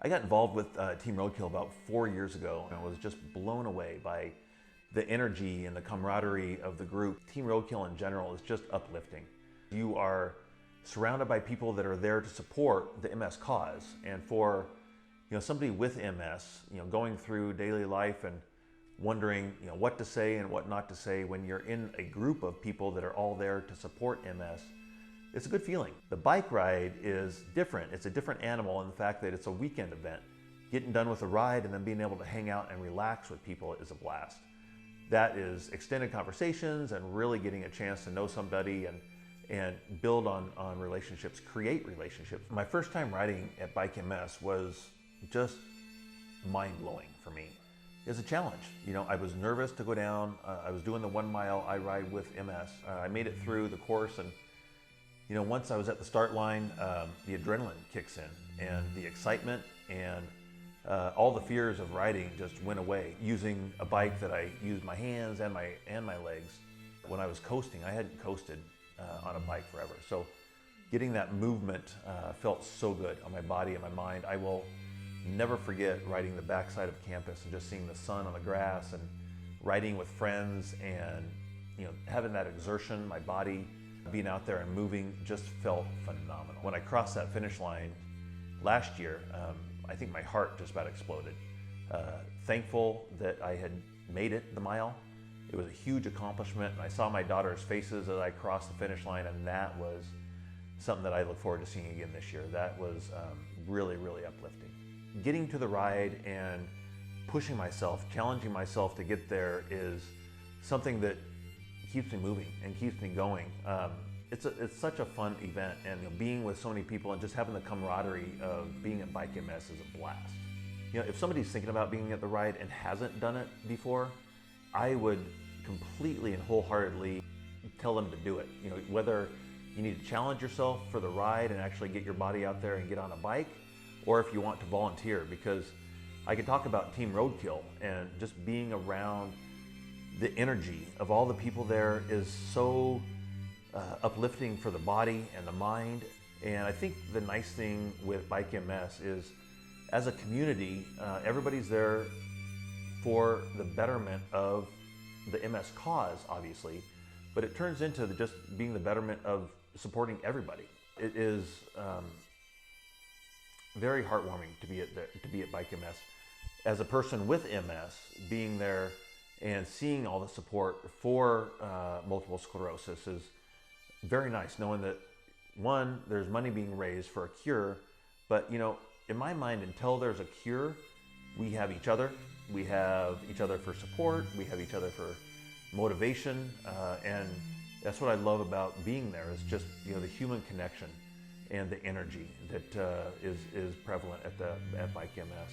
I got involved with Team Roadkill about 4 years ago, and I was just blown away by the energy and the camaraderie of the group. Team Roadkill in general is just uplifting. You are surrounded by people that are there to support the MS cause, and for somebody with MS, going through daily life and wondering what to say and what not to say when you're in a group of people that are all there to support MS. It's a good feeling. The bike ride is different. It's a different animal in the fact that it's a weekend event. Getting done with a ride and then being able to hang out and relax with people is a blast. That is extended conversations and really getting a chance to know somebody and build on relationships, create relationships. My first time riding at Bike MS was just mind-blowing for me. It was a challenge. I was nervous to go down. I was doing the 1 mile I ride with MS. I made it through the course, and once I was at the start line, the adrenaline kicks in, and the excitement and all the fears of riding just went away. Using a bike that I used my hands and my legs. When I was coasting, I hadn't coasted on a bike forever. So getting that movement felt so good on my body and my mind. I will never forget riding the backside of campus and just seeing the sun on the grass and riding with friends and having that exertion, my body being out there and moving just felt phenomenal. When I crossed that finish line last year, I think my heart just about exploded. Thankful that I had made it the mile. It was a huge accomplishment, and I saw my daughter's faces as I crossed the finish line, and that was something that I look forward to seeing again this year. That was really, really uplifting. Getting to the ride and pushing myself, challenging myself to get there is something that keeps me moving and keeps me going. It's such a fun event, and being with so many people and just having the camaraderie of being at Bike MS is a blast. If somebody's thinking about being at the ride and hasn't done it before, I would completely and wholeheartedly tell them to do it. Whether you need to challenge yourself for the ride and actually get your body out there and get on a bike, or if you want to volunteer, because I could talk about Team Roadkill and just being around the energy of all the people there is so uplifting for the body and the mind. And I think the nice thing with Bike MS is, as a community, everybody's there for the betterment of the MS cause, obviously, but it turns into just being the betterment of supporting everybody. It is very heartwarming to be at Bike MS. As a person with MS, being there and seeing all the support for multiple sclerosis is very nice, knowing that, one, there's money being raised for a cure, but in my mind, until there's a cure, we have each other. We have each other for support, we have each other for motivation, and that's what I love about being there, is just the human connection and the energy that is prevalent at Bike MS.